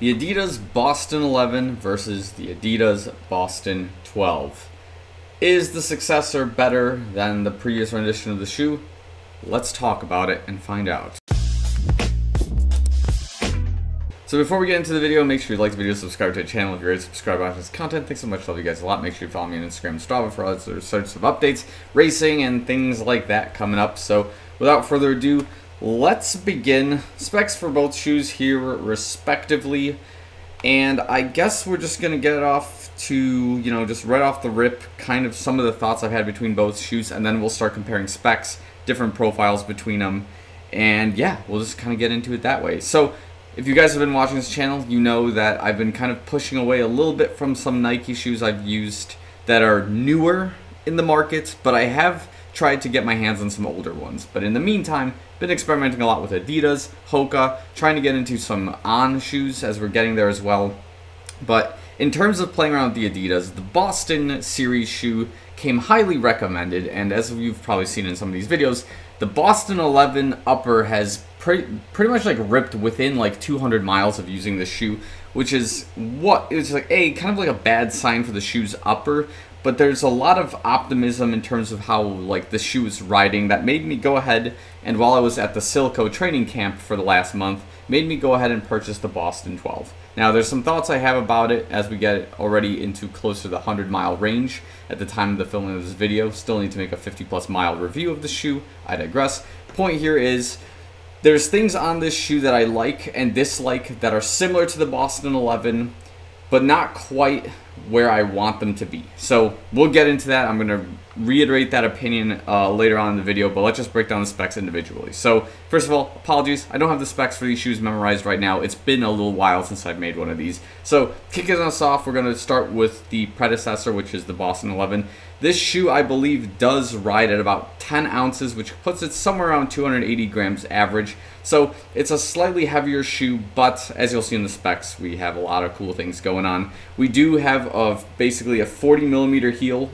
The Adidas Boston 11 versus the Adidas Boston 12. Is the successor better than the previous rendition of the shoe? Let's talk about it and find out. So before we get into the video, make sure you like the video, subscribe to the channel if you're ready to subscribe to this content. Thanks so much, love you guys a lot. Make sure you follow me on Instagram and Strava for other sorts of updates, racing, and things like that coming up. So without further ado, let's begin. Specs for both shoes here respectively, and I guess we're just gonna get off to, just right off the rip, kind of some of the thoughts I've had between both shoes, and then we'll start comparing specs, different profiles between them, and yeah, we'll just kind of get into it that way. So if you guys have been watching this channel, you know that I've been kind of pushing away a little bit from some Nike shoes I've used that are newer in the market, but I have tried to get my hands on some older ones. But in the meantime, been experimenting a lot with Adidas, Hoka, trying to get into some On shoes as we're getting there as well. But in terms of playing around with the Adidas, the Boston series shoe came highly recommended, and as you've probably seen in some of these videos, the Boston 11 upper has pretty much like ripped within like 200 miles of using the shoe, which is like kind of like a bad sign for the shoe's upper. But there's a lot of optimism in terms of how like the shoe is riding that made me go ahead, and while I was at the Silco training camp for the last month, made me go ahead and purchase the Boston 12. Now there's some thoughts I have about it as we get already into closer to the 100-mile range at the time of the filming of this video. Still need to make a 50+ mile review of the shoe. I digress. Point here is there's things on this shoe that I like and dislike that are similar to the Boston 11, but not quite where I want them to be. So we'll get into that. I'm going to reiterate that opinion later on in the video, but let's just break down the specs individually. So first of all, apologies, I don't have the specs for these shoes memorized right now. It's been a little while since I've made one of these. So kicking us off, we're going to start with the predecessor, which is the Boston 11. This shoe, I believe, does ride at about 10 ounces, which puts it somewhere around 280 grams average. So it's a slightly heavier shoe, but as you'll see in the specs, we have a lot of cool things going on. We do have basically a 40 millimeter heel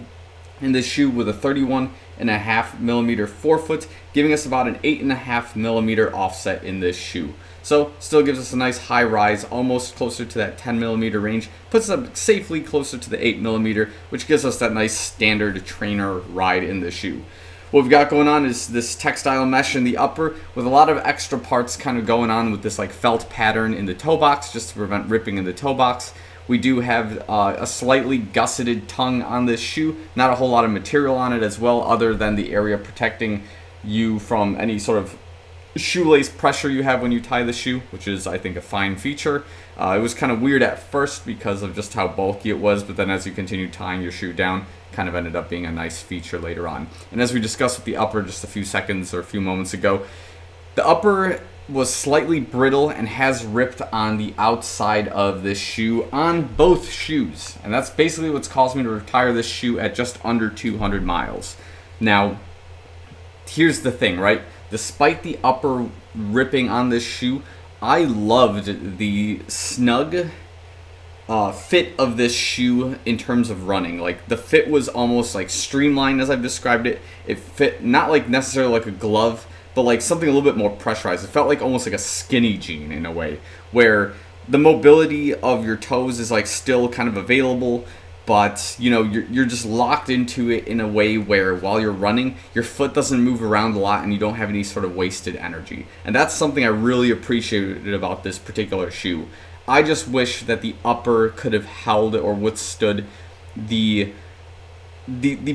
in this shoe with a 31.5 millimeter forefoot, giving us about an 8.5 millimeter offset in this shoe. So still gives us a nice high rise, almost closer to that 10 millimeter range, puts us up safely closer to the 8 millimeter, which gives us that nice standard trainer ride in the shoe. What we've got going on is this textile mesh in the upper with a lot of extra parts kind of going on with this like felt pattern in the toe box just to prevent ripping in the toe box. We do have a slightly gusseted tongue on this shoe, not a whole lot of material on it as well other than the area protecting you from any sort of shoelace pressure you have when you tie the shoe, which is, I think, a fine feature. It was kind of weird at first because of just how bulky it was, but then as you continue tying your shoe down, kind of ended up being a nice feature later on. And as we discussed with the upper just a few seconds or a few moments ago, the upper was slightly brittle and has ripped on the outside of this shoe on both shoes. And that's basically what's caused me to retire this shoe at just under 200 miles. Now, here's the thing, right? Despite the upper ripping on this shoe, I loved the snug fit of this shoe in terms of running. Like the fit was almost like streamlined as I've described it. It fit not like necessarily like a glove, but like something a little bit more pressurized. It felt like almost like a skinny jean in a way, where the mobility of your toes is like still kind of available, but you're just locked into it in a way where while you're running, your foot doesn't move around a lot and you don't have any sort of wasted energy. And that's something I really appreciated about this particular shoe. I just wish that the upper could have held or withstood the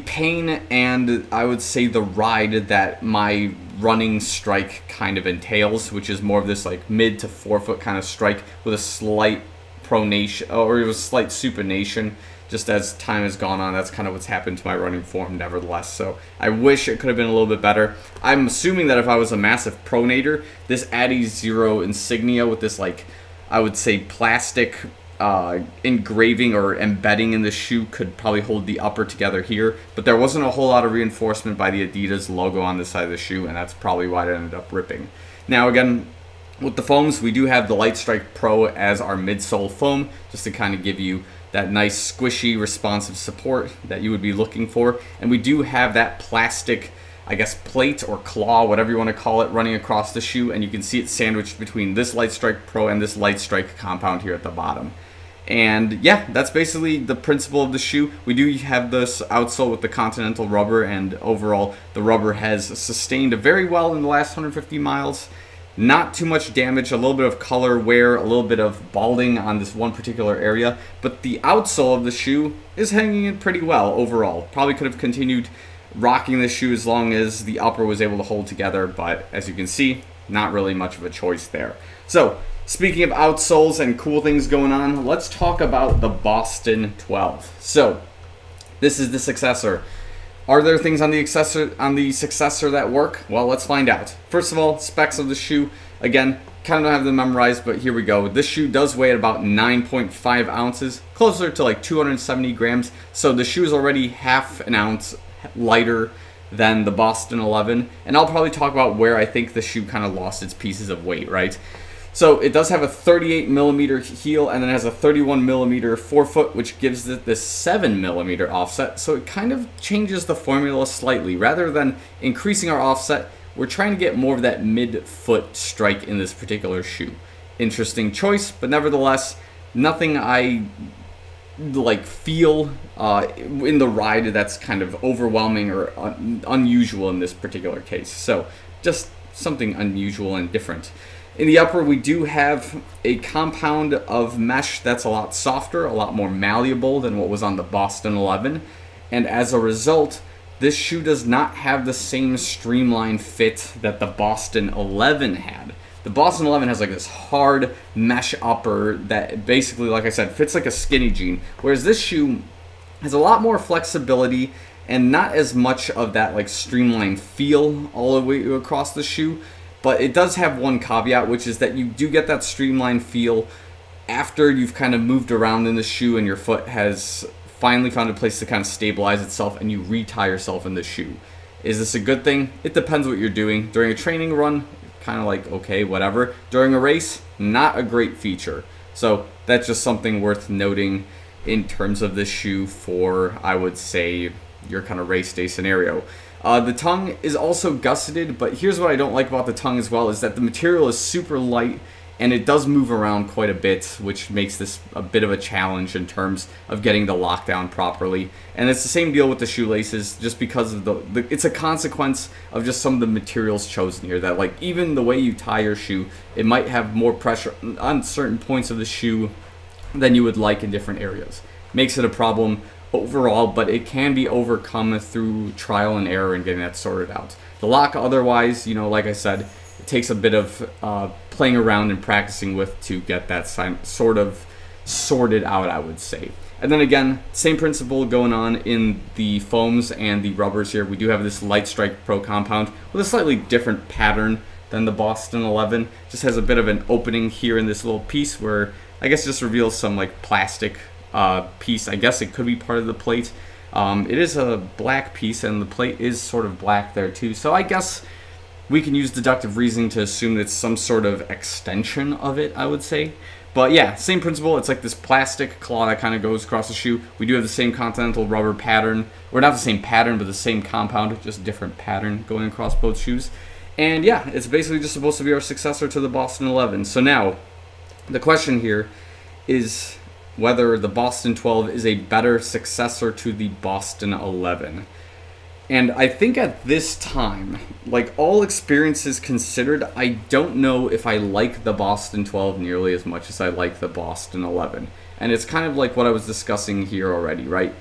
pain and I would say the ride that my running strike kind of entails, which is more of this like mid to forefoot kind of strike with a slight pronation or it was slight supination. Just as time has gone on, that's kind of what's happened to my running form nevertheless. So I wish it could have been a little bit better. I'm assuming that if I was a massive pronator, this Adi Zero insignia with this like, I would say plastic engraving or embedding in the shoe could probably hold the upper together here. But there wasn't a whole lot of reinforcement by the Adidas logo on the side of the shoe, and that's probably why it ended up ripping. Now again, with the foams, we do have the Light Strike Pro as our midsole foam, just to kind of give you that nice squishy responsive support that you would be looking for. And we do have that plastic I guess, plate or claw, whatever you want to call it, running across the shoe, and you can see it sandwiched between this Light Strike Pro and this Light Strike compound here at the bottom. And yeah, that's basically the principle of the shoe. We do have this outsole with the Continental rubber, and overall the rubber has sustained very well in the last 150 miles. Not too much damage, a little bit of color wear, a little bit of balding on this one particular area, but the outsole of the shoe is hanging in pretty well overall. Probably could have continued rocking the shoe as long as the upper was able to hold together, but as you can see, not really much of a choice there. So, speaking of outsoles and cool things going on, let's talk about the Boston 12. So, this is the successor. Are there things on the successor that work? Well, let's find out. First of all, specs of the shoe. Again, kind of don't have them memorized, but here we go. This shoe does weigh at about 9.5 ounces, closer to like 270 grams. So the shoe is already half an ounce lighter than the Boston 11. And I'll probably talk about where I think the shoe kind of lost its pieces of weight, right? So it does have a 38 millimeter heel, and then it has a 31 millimeter forefoot, which gives it this 7 millimeter offset. So it kind of changes the formula slightly. Rather than increasing our offset, we're trying to get more of that mid-foot strike in this particular shoe. Interesting choice, but nevertheless, nothing I like feel in the ride that's kind of overwhelming or unusual in this particular case. So just something unusual and different. In the upper, we do have a compound of mesh that's a lot softer, a lot more malleable than what was on the Boston 11. And as a result, this shoe does not have the same streamlined fit that the Boston 11 had. The Boston 11 has like this hard mesh upper that basically, like I said, fits like a skinny jean. Whereas this shoe has a lot more flexibility and not as much of that like streamlined feel all the way across the shoe. But it does have one caveat, which is that you do get that streamlined feel after you've kind of moved around in the shoe and your foot has finally found a place to kind of stabilize itself and you re-tie yourself in the shoe. Is this a good thing? It depends what you're doing. During a training run, kind of like, okay, whatever. During a race, not a great feature. So that's just something worth noting in terms of this shoe for, I would say, your kind of race day scenario. The tongue is also gusseted, but here's what I don't like about the tongue as well, is that the material is super light and it does move around quite a bit, which makes this a bit of a challenge in terms of getting the lockdown properly. And it's the same deal with the shoelaces, just because of it's a consequence of just some of the materials chosen here, that like even the way you tie your shoe, it might have more pressure on certain points of the shoe than you would like in different areas. Makes it a problem overall, but it can be overcome through trial and error and getting that sorted out. The lock, otherwise, you know, like I said, it takes a bit of playing around and practicing with to get that sort of sorted out, I would say. And then again, same principle going on in the foams and the rubbers here. We do have this Light Strike Pro compound with a slightly different pattern than the Boston 11. Just has a bit of an opening here in this little piece where I guess just reveals some like plastic piece. I guess it could be part of the plate. It is a black piece and the plate is sort of black there too. So I guess we can use deductive reasoning to assume that it's some sort of extension of it, I would say. But yeah, same principle. It's like this plastic claw that kind of goes across the shoe. We do have the same Continental rubber pattern, or not the same pattern, but the same compound, just different pattern going across both shoes. And yeah, it's basically just supposed to be our successor to the Boston 11. So now, the question here is whether the Boston 12 is a better successor to the Boston 11. And I think at this time, like all experiences considered, I don't know if I like the Boston 12 nearly as much as I like the Boston 11. And it's kind of like what I was discussing here already, right?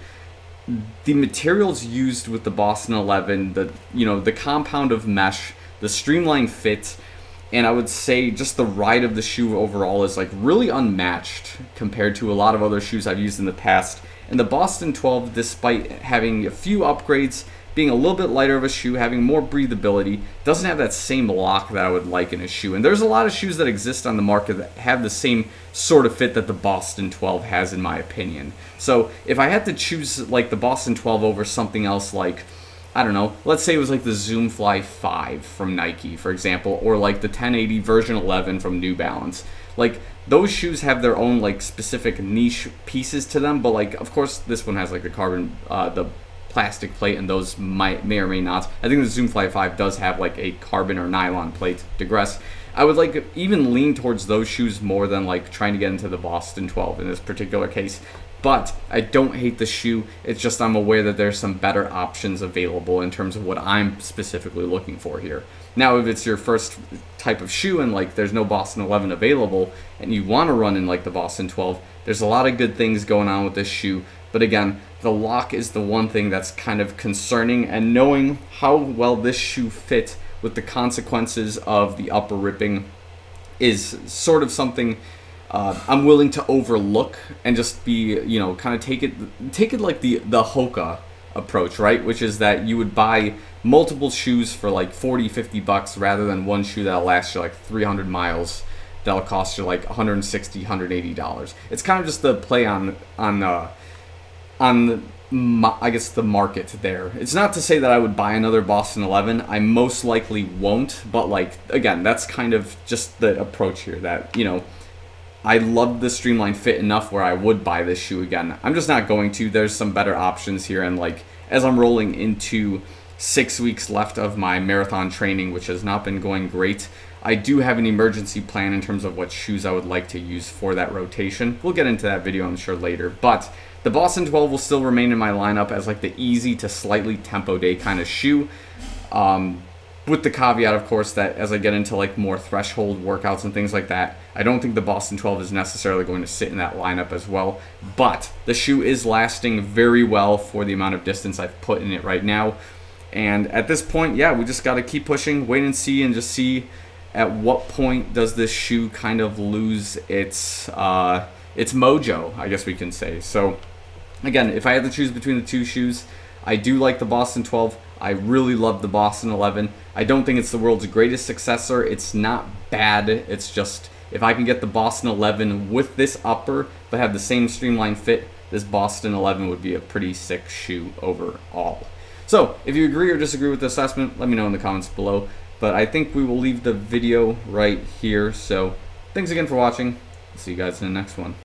The materials used with the Boston 11, the compound of mesh, the streamlined fit, and I would say just the ride of the shoe overall is like really unmatched compared to a lot of other shoes I've used in the past. And the Boston 12, despite having a few upgrades, being a little bit lighter of a shoe, having more breathability, doesn't have that same lock that I would like in a shoe. And there's a lot of shoes that exist on the market that have the same sort of fit that the Boston 12 has, in my opinion. So if I had to choose like the Boston 12 over something else, like, I don't know, let's say it was like the Zoom Fly 5 from Nike, for example, or like the 1080 version 11 from New Balance. Like, those shoes have their own like specific niche pieces to them, but like, of course, this one has like the carbon, the plastic plate, and those may or may not. I think the Zoom Fly 5 does have like a carbon or nylon plate. Digress. I would like even lean towards those shoes more than like trying to get into the Boston 12 in this particular case. But I don't hate the shoe. It's just I'm aware that there's some better options available in terms of what I'm specifically looking for here. Now, if it's your first type of shoe and like there's no Boston 11 available and you want to run in like the Boston 12, there's a lot of good things going on with this shoe. But again, the lock is the one thing that's kind of concerning, and knowing how well this shoe fit with the consequences of the upper ripping is sort of something I'm willing to overlook and just be, you know, kind of take it like the Hoka approach, right? Which is that you would buy multiple shoes for like 40, 50 bucks rather than one shoe that'll last you like 300 miles. That'll cost you like $160, $180. It's kind of just the play on I guess the market there. It's not to say that I would buy another Boston 11. I most likely won't, but like, again, that's kind of just the approach here that, you know, I love the streamlined fit enough where I would buy this shoe again. I'm just not going to. There's some better options here, and like as I'm rolling into 6 weeks left of my marathon training, which has not been going great, I do have an emergency plan in terms of what shoes I would like to use for that rotation. We'll get into that video, I'm sure, later. But the Boston 12 will still remain in my lineup as like the easy to slightly tempo day kind of shoe. With the caveat, of course, that as I get into like more threshold workouts and things like that, I don't think the Boston 12 is necessarily going to sit in that lineup as well. But the shoe is lasting very well for the amount of distance I've put in it right now. And at this point, yeah, we just got to keep pushing, wait and see, and just see at what point does this shoe kind of lose its mojo, I guess we can say. So again, if I had to choose between the two shoes, I do like the Boston 12. I really love the Boston 11. I don't think it's the world's greatest successor. It's not bad. It's just, if I can get the Boston 11 with this upper, but have the same streamlined fit, this Boston 11 would be a pretty sick shoe overall. So, if you agree or disagree with the assessment, let me know in the comments below. But I think we will leave the video right here. So, thanks again for watching. See you guys in the next one.